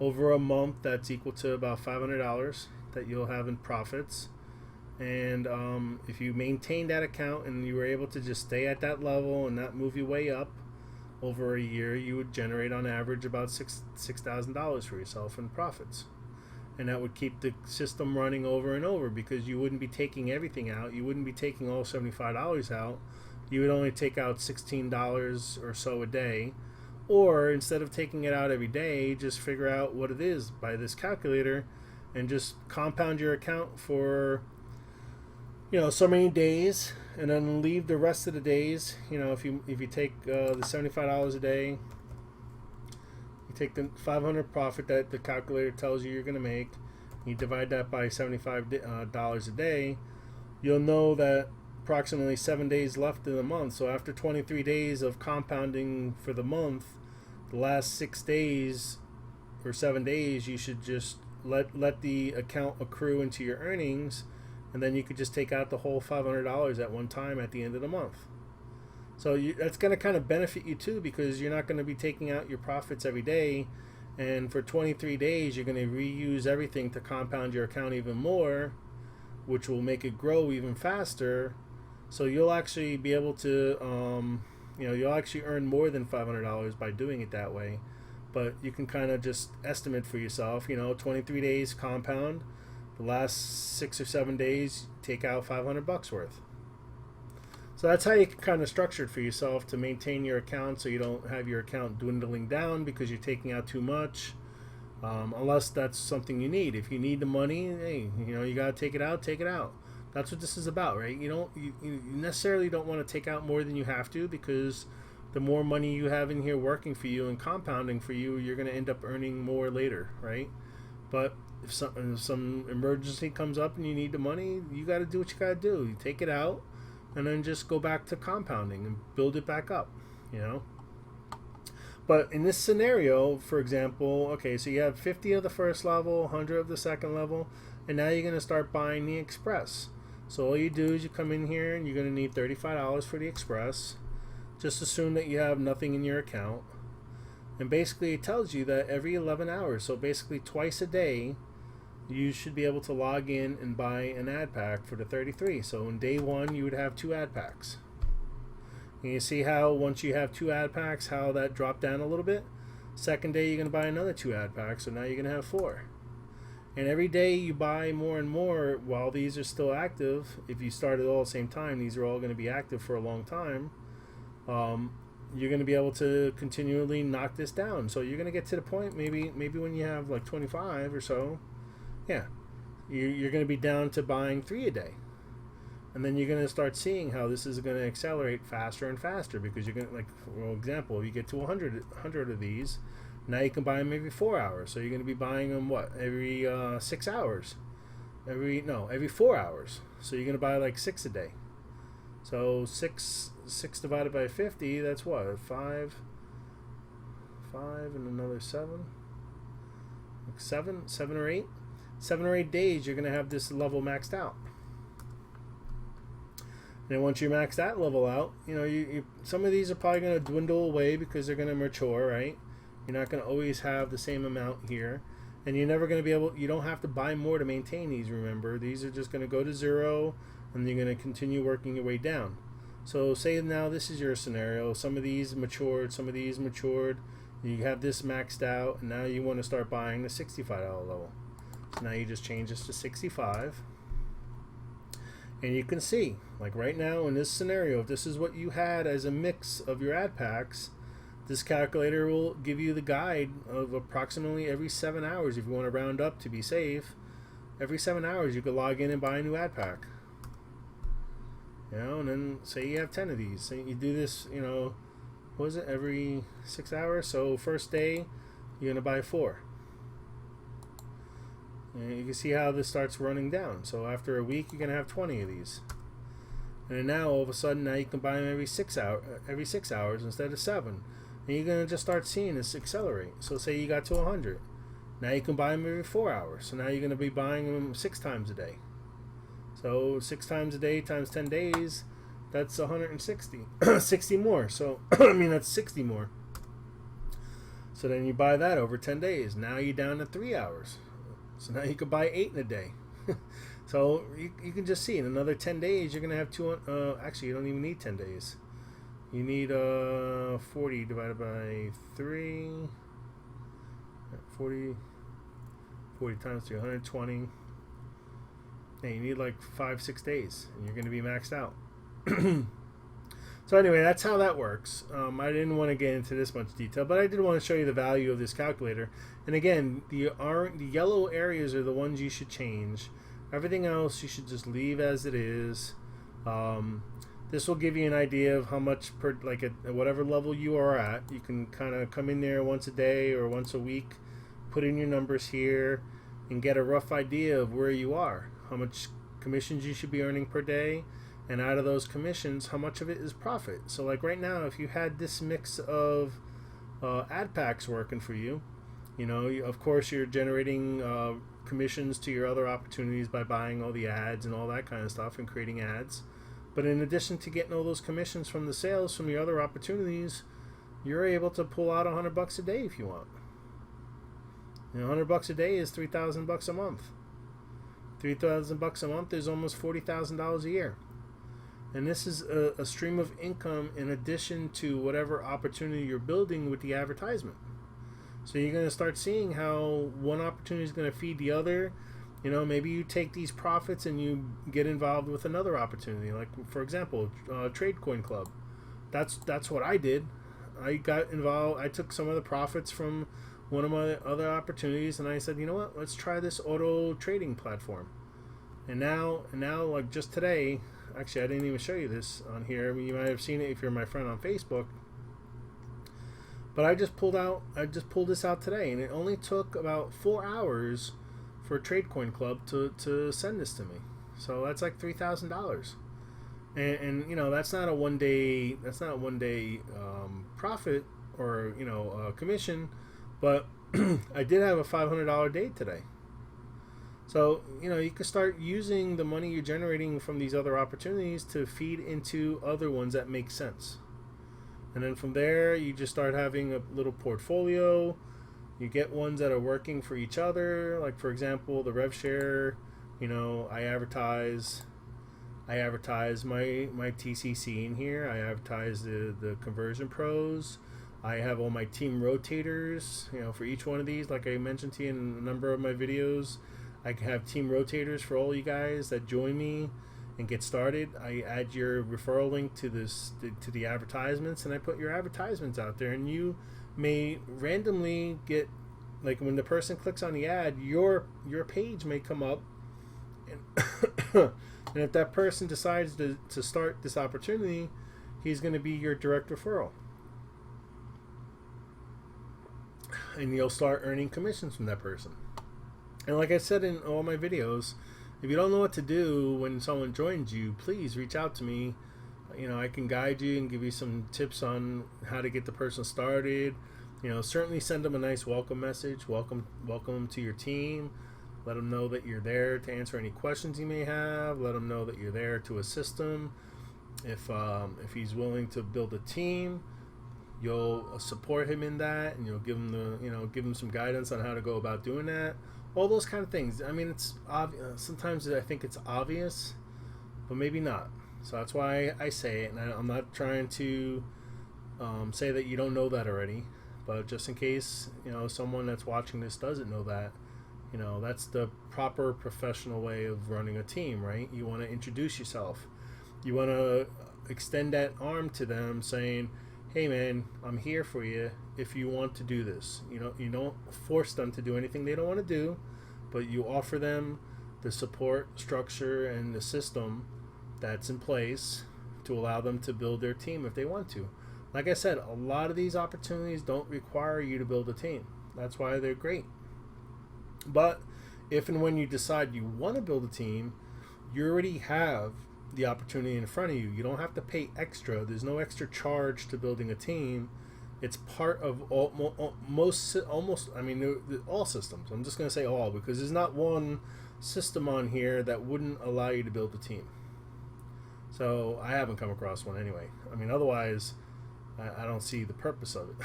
Over a month, that's equal to about $500 that you'll have in profits. And if you maintain that account and you were able to just stay at that level and not move your way up over a year, you would generate on average about $6,000 for yourself in profits. And that would keep the system running over and over, because you wouldn't be taking everything out. You wouldn't be taking all $75 out. You would only take out $16 or so a day. Or instead of taking it out every day, just figure out what it is by this calculator and just compound your account for, you know, so many days, and then leave the rest of the days. You know, if you take the $75 a day, take the 500 profit that the calculator tells you you're going to make, you divide that by $75 a day, you'll know that approximately 7 days left in the month. So after 23 days of compounding for the month, the last 6 days or 7 days, you should just let the account accrue into your earnings, and then you could just take out the whole $500 at one time at the end of the month. So that's going to kind of benefit you too, because you're not going to be taking out your profits every day, and for 23 days you're going to reuse everything to compound your account even more, which will make it grow even faster. So you'll actually be able to, you know, you'll actually earn more than $500 by doing it that way. But you can kind of just estimate for yourself, you know, 23 days compound, the last 6 or 7 days take out $500 worth. So that's how you can kind of structure it for yourself to maintain your account, so you don't have your account dwindling down because you're taking out too much, unless that's something you need. If you need the money, hey, you know, you got to take it out, take it out. That's what this is about, right? You necessarily don't want to take out more than you have to, because the more money you have in here working for you and compounding for you, you're going to end up earning more later, right? But if some emergency comes up and you need the money, you got to do what you got to do. You take it out, and then just go back to compounding and build it back up, you know. But in this scenario, for example, okay, so you have 50 of the first level, 100 of the second level, and now you're going to start buying the Express. So all you do is you come in here and you're going to need $35 for the Express. Just assume that you have nothing in your account. And basically it tells you that every 11 hours, so basically twice a day, you should be able to log in and buy an ad pack for the 33. So in day one, you would have 2 ad packs. And you see how once you have 2 ad packs, how that dropped down a little bit. Second day, you're going to buy another 2 ad packs, so now you're going to have 4. And every day you buy more and more while these are still active. If you start it all at the same time, these are all going to be active for a long time. You're going to be able to continually knock this down. So you're going to get to the point, maybe when you have like 25 or so, yeah, you're going to be down to buying 3 a day. And then you're going to start seeing how this is going to accelerate faster and faster, because you're going to, like, for example, you get to 100 of these, now you can buy them every 4 hours. So you're going to be buying them, what, every 6 hours? Every 4 hours. So you're going to buy like 6 a day. So 6 divided by 50, that's what, 5 and another 7? Like 7 or 8? 7 or 8 days you're going to have this level maxed out. And once you max that level out, you some of these are probably going to dwindle away because they're going to mature, right? You're not going to always have the same amount here. And you're never going to be able, you don't have to buy more to maintain these, remember. These are just going to go to 0, and you're going to continue working your way down. So say now this is your scenario. Some of these matured, some of these matured. You have this maxed out, and now you want to start buying the $65 level. So now you just change this to 65. And you can see, like right now in this scenario, if this is what you had as a mix of your ad packs, this calculator will give you the guide of approximately every 7 hours. If you want to round up to be safe, every 7 hours you could log in and buy a new ad pack. And then say you have 10 of these. So you do this, what is it, every 6 hours? So first day, you're going to buy 4. And you can see how this starts running down. So after a week, you're going to have 20 of these. And now all of a sudden, now you can buy them every 6 hours instead of 7. And you're going to just start seeing this accelerate. So say you got to 100. Now you can buy them every 4 hours. So now you're going to be buying them 6 times a day. So 6 times a day times 10 days, that's 160. 60 more. So, that's 60 more. So then you buy that over 10 days. Now you're down to 3 hours. So now you could buy 8 in a day. So you can just see in another 10 days you're going to have 200. Actually, you don't even need 10 days. You need 40 divided by 3. 40 times 3, 120. And you need like 5-6 days, and you're going to be maxed out. So anyway, that's how that works. I didn't want to get into this much detail, but I did want to show you the value of this calculator. And again, the yellow areas are the ones you should change. Everything else you should just leave as it is. This will give you an idea of how much per, like at whatever level you are at. You can kind of come in there once a day or once a week, put in your numbers here, and get a rough idea of where you are, how much commissions you should be earning per day. And out of those commissions, how much of it is profit? So like right now, if you had this mix of ad packs working for you, of course you're generating commissions to your other opportunities by buying all the ads and all that kind of stuff and creating ads. But in addition to getting all those commissions from the sales from your other opportunities, you're able to pull out $100 a day if you want. $100 a day is $3,000 a month. $3,000 a month is almost $40,000 a year. And this is a stream of income in addition to whatever opportunity you're building with the advertisement. So you're going to start seeing how one opportunity is going to feed the other. Maybe you take these profits and you get involved with another opportunity. Like, for example, TradeCoin Club. That's what I did. I got involved. I took some of the profits from one of my other opportunities, and I said, you know what? Let's try this auto trading platform. And now, like just today. Actually, I didn't even show you this on here. You might have seen it if you're my friend on Facebook. But I just pulled this out today, and it only took about 4 hours for TradeCoin Club to send this to me. So that's like $3,000. And that's not a one day profit or commission, but I did have a $500 day today. So, you can start using the money you're generating from these other opportunities to feed into other ones that make sense. And then from there, you just start having a little portfolio. You get ones that are working for each other. Like, for example, the rev share, I advertise I advertise my TCC in here. I advertise the conversion pros. I have all my team rotators, for each one of these. Like I mentioned to you in a number of my videos, I can have team rotators for all you guys that join me and get started. I add your referral link to to the advertisements, and I put your advertisements out there, and you may randomly get, like, when the person clicks on the ad, your page may come up, and and if that person decides to start this opportunity, he's going to be your direct referral. And you'll start earning commissions from that person. And like I said in all my videos, if you don't know what to do when someone joins you, please reach out to me. I can guide you and give you some tips on how to get the person started. Certainly send them a nice welcome message. Welcome them to your team. Let them know that you're there to answer any questions you may have. Let them know that you're there to assist them. If he's willing to build a team, you'll support him in that, and you'll give him some guidance on how to go about doing that. All those kind of things. I mean, it's obvious. Sometimes I think it's obvious, but maybe not. So that's why I say it, and I'm not trying to say that you don't know that already, but just in case someone that's watching this doesn't know that. That's the proper professional way of running a team, right? You want to introduce yourself. You want to extend that arm to them saying, hey man, I'm here for you if you want to do this. You don't force them to do anything they don't want to do, but you offer them the support structure and the system that's in place to allow them to build their team if they want to. Like I said, a lot of these opportunities don't require you to build a team. That's why they're great. But if and when you decide you want to build a team, you already have the opportunity in front of you. You don't have to pay extra. There's no extra charge to building a team. It's part of all systems. I'm just going to say all, because there's not one system on here that wouldn't allow you to build a team. So I haven't come across one anyway. Otherwise, I don't see the purpose of it.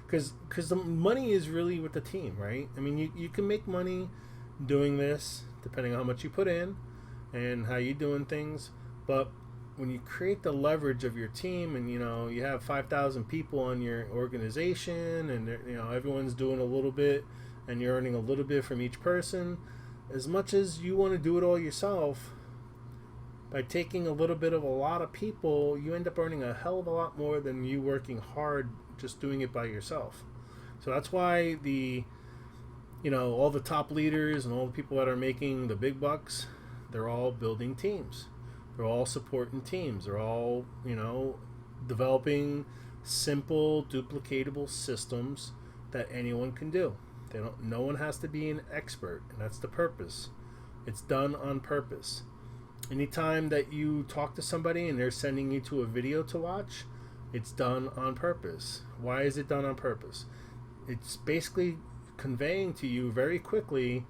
Because the money is really with the team, right? You can make money doing this depending on how much you put in and how you're doing things. But when you create the leverage of your team, and you have 5,000 people on your organization, and everyone's doing a little bit, and you're earning a little bit from each person, as much as you want to do it all yourself, by taking a little bit of a lot of people, you end up earning a hell of a lot more than you working hard just doing it by yourself. So that's why all the top leaders and all the people that are making the big bucks, they're all building teams. They're all supporting teams. They're all, developing simple, duplicatable systems that anyone can do. No one has to be an expert, and that's the purpose. It's done on purpose. Anytime that you talk to somebody and they're sending you to a video to watch, it's done on purpose. Why is it done on purpose? It's basically conveying to you very quickly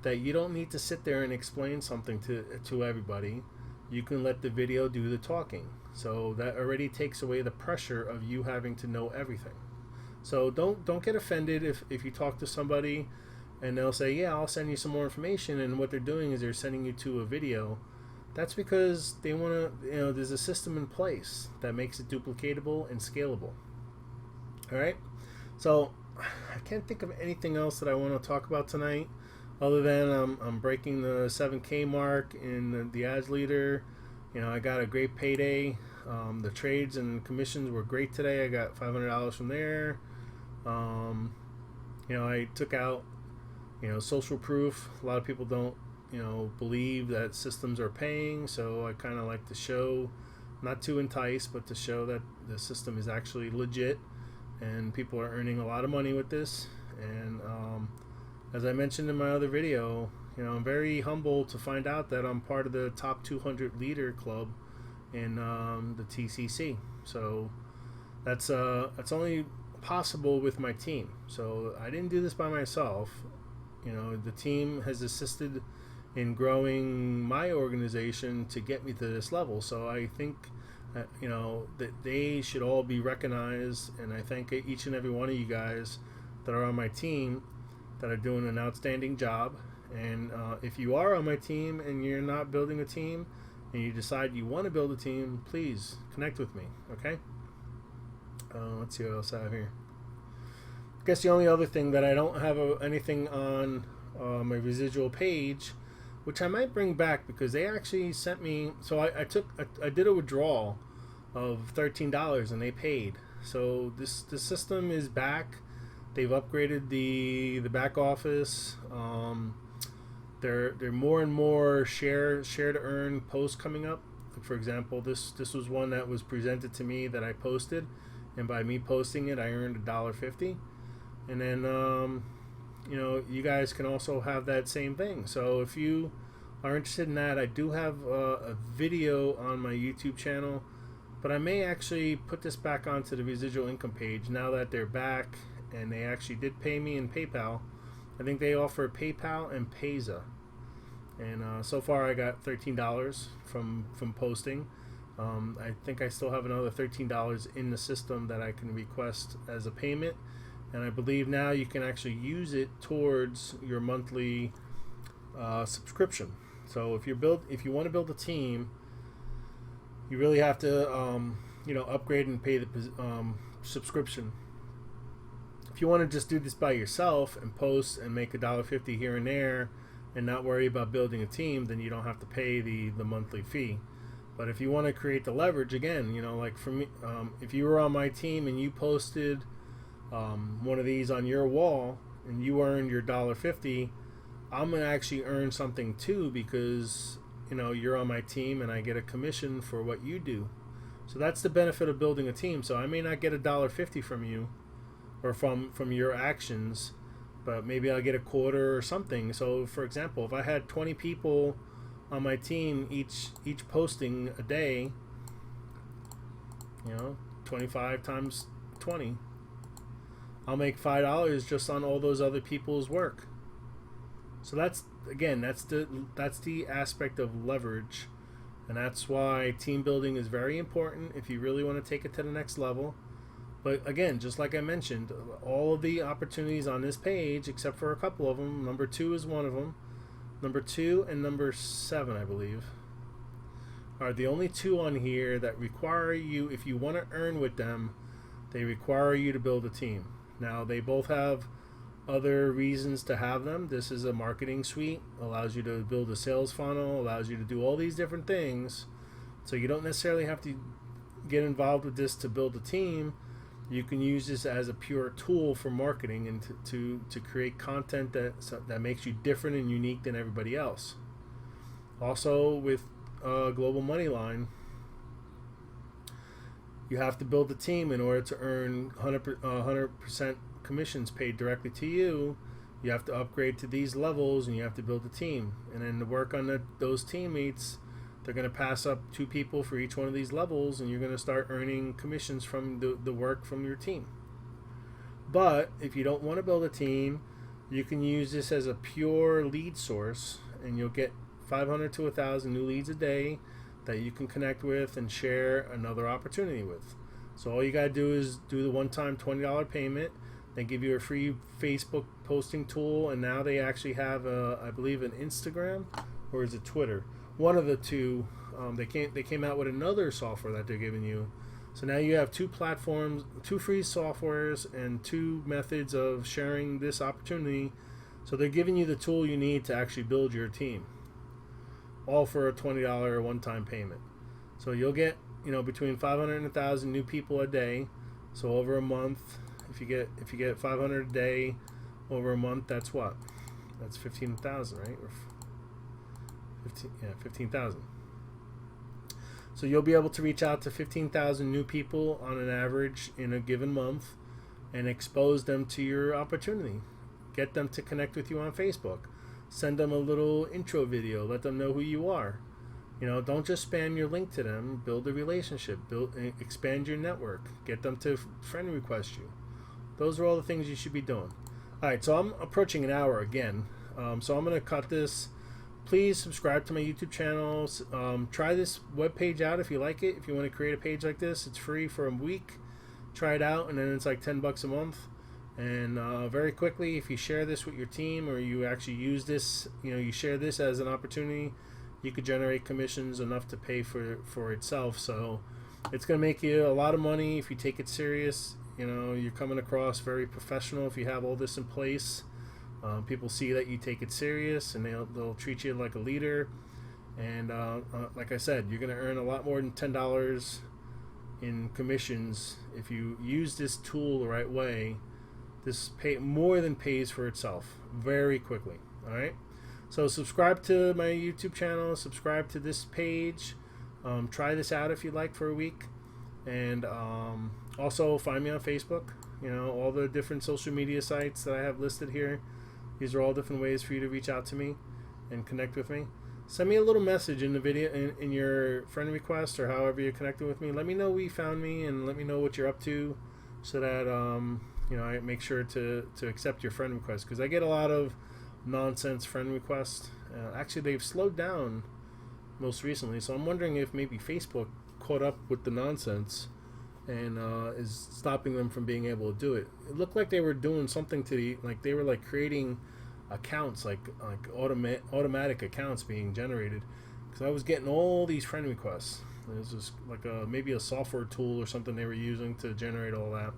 that you don't need to sit there and explain something to everybody. You can let the video do the talking. So that already takes away the pressure of you having to know everything. So don't get offended if you talk to somebody and they'll say, yeah, I'll send you some more information, and what they're doing is they're sending you to a video. That's because they want to, there's a system in place that makes it duplicatable and scalable. All right. So I can't think of anything else that I want to talk about tonight, other than I'm breaking the 7K mark in the ads leader. I got a great payday. The trades and commissions were great today. I got $500 from there. I took out, social proof. A lot of people don't believe that systems are paying, so I kind of like to show, not to entice, but to show that the system is actually legit and people are earning a lot of money with this. And as I mentioned in my other video, I'm very humble to find out that I'm part of the top 200 leader club in the TCC. So that's only possible with my team. So I didn't do this by myself. The team has assisted in growing my organization to get me to this level. So I think that they should all be recognized, and I thank each and every one of you guys that are on my team that are doing an outstanding job. And if you are on my team and you're not building a team, and you decide you want to build a team, please connect with me. Okay. Let's see what else I have here. I guess the only other thing that I don't have anything on my residual page, which I might bring back because they actually sent me. So I did a withdrawal of $13 and they paid. So the system is back. They've upgraded the back office. There are more and more share to earn posts coming up. For example, this was one that was presented to me that I posted, and by me posting it, I earned $1.50. And then you guys can also have that same thing. So if you are interested in that, I do have a video on my YouTube channel, but I may actually put this back onto the residual income page now that they're back, and they actually did pay me in PayPal. I think they offer PayPal and Payza, and so far I got $13 from posting. I think I still have another $13 in the system that I can request as a payment, and I believe now you can actually use it towards your monthly subscription. So if you want to build a team, you really have to upgrade and pay the subscription. If you want to just do this by yourself and post and make $1.50 here and there and not worry about building a team, then you don't have to pay the monthly fee. But if you want to create the leverage, again, like for me, if you were on my team and you posted one of these on your wall and you earned your $1.50, I'm gonna actually earn something too, because you're on my team and I get a commission for what you do. So that's the benefit of building a team. So I may not get $1.50 from you or from your actions, but maybe I'll get a quarter or something. So for example, if I had 20 people on my team, each posting a day, 25 times 20, I'll make $5 just on all those other people's work. So that's the aspect of leverage, and that's why team building is very important if you really want to take it to the next level. But again, just like I mentioned, all of the opportunities on this page, except for a couple of them, number 2 is one of them. Number 2 and number 7, I believe, are the only two on here that require you, if you want to earn with them, they require you to build a team. Now, they both have other reasons to have them. This is a marketing suite, allows you to build a sales funnel, allows you to do all these different things. So you don't necessarily have to get involved with this to build a team. You can use this as a pure tool for marketing and to create content that makes you different and unique than everybody else. Also, with Global Moneyline, you have to build a team in order to earn 100% commissions paid directly to you. You have to upgrade to these levels, and you have to build a team. And then to work on those teammates, they're going to pass up 2 people for each one of these levels, and you're going to start earning commissions from the work from your team. But if you don't want to build a team, you can use this as a pure lead source, and you'll get 500 to 1,000 new leads a day that you can connect with and share another opportunity with. So all you got to do is do the one-time $20 payment. They give you a free Facebook posting tool, and now they actually have, I believe, an Instagram, or is it Twitter? One of the two. They came out with another software that they're giving you. So now you have 2 platforms, 2 free softwares, and 2 methods of sharing this opportunity. So they're giving you the tool you need to actually build your team, all for a $20 one-time payment. So you'll get between 500 and 1,000 new people a day. So over a month, if you get 500 a day over a month, that's what? That's 15,000, right? Or 15,000. So you'll be able to reach out to 15,000 new people on an average in a given month and expose them to your opportunity. Get them to connect with you on Facebook. Send them a little intro video. Let them know who you are. Don't just spam your link to them. Build a relationship. Expand your network. Get them to friend request you. Those are all the things you should be doing. All right, so I'm approaching an hour again. So I'm going to cut this. Please subscribe to my YouTube channel. Try this webpage out if you like it. If you want to create a page like this, it's free for a week. Try it out, and then it's like $10 a month. And very quickly, if you share this with your team, or you actually use this, you share this as an opportunity, you could generate commissions enough to pay for itself. So it's going to make you a lot of money if you take it serious. You know, you're coming across very professional if you have all this in place. People see that you take it serious, and they'll treat you like a leader. And like I said, you're going to earn a lot more than $10 in commissions if you use this tool the right way. This more than pays for itself very quickly. All right. So subscribe to my YouTube channel. Subscribe to this page. Try this out if you like for a week, and also find me on Facebook. You know, all the different social media sites that I have listed here. These are all different ways for you to reach out to me and connect with me. Send me a little message in the video, in your friend request, or however you're connecting with me. Let me know where you found me, and let me know what you're up to, so that you know, I make sure to accept your friend request, because I get a lot of nonsense friend requests. Actually, they've slowed down most recently, so I'm wondering if maybe Facebook caught up with the nonsense and is stopping them from being able to do it. It looked like they were doing something to they were like creating accounts, like automatic accounts being generated, because I was getting all these friend requests. It was just like maybe a software tool or something they were using to generate all that.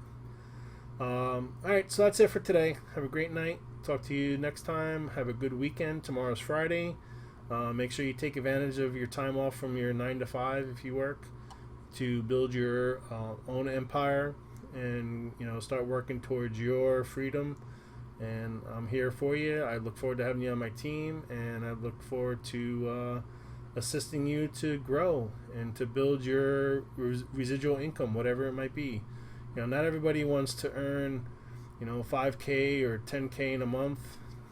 Alright, so that's it for today. Have a great night. Talk to you next time. Have a good weekend. Tomorrow's Friday. Make sure you take advantage of your time off from your 9 to 5 if you work, to build your own empire, and, you know, start working towards your freedom. And I'm here for you. I look forward to having you on my team, and I look forward to assisting you to grow and to build your residual income, whatever it might be. You know, not everybody wants to earn, you know, 5K or 10K in a month.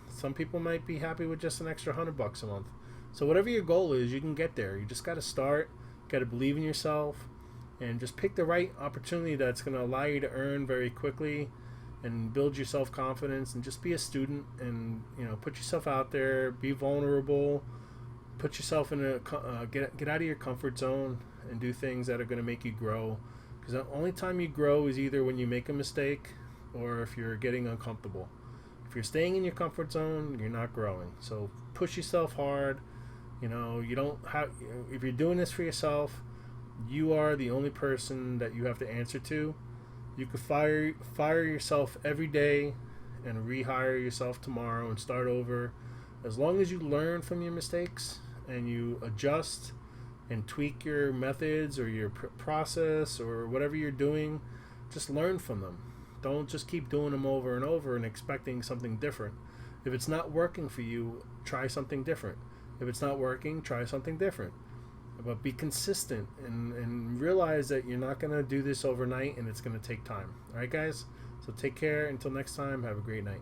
Some people might be happy with just an extra $100 a month. So whatever your goal is, you can get there. You just got to start. Got to believe in yourself, and just pick the right opportunity that's going to allow you to earn very quickly and build your self-confidence, and just be a student, and, you know, put yourself out there, be vulnerable, put yourself in a get out of your comfort zone and do things that are going to make you grow. Because the only time you grow is either when you make a mistake or if you're getting uncomfortable. If you're staying in your comfort zone, you're not growing. So push yourself hard. You know, you don't have, if you're doing this for yourself, you are the only person that you have to answer to. You could fire yourself every day and rehire yourself tomorrow and start over. As long as you learn from your mistakes and you adjust and tweak your methods or your process or whatever you're doing, just learn from them. Don't just keep doing them over and over and expecting something different. If it's not working for you, try something different. If it's not working, try something different. But be consistent, and realize that you're not going to do this overnight, and it's going to take time. All right, guys? So take care. Until next time, have a great night.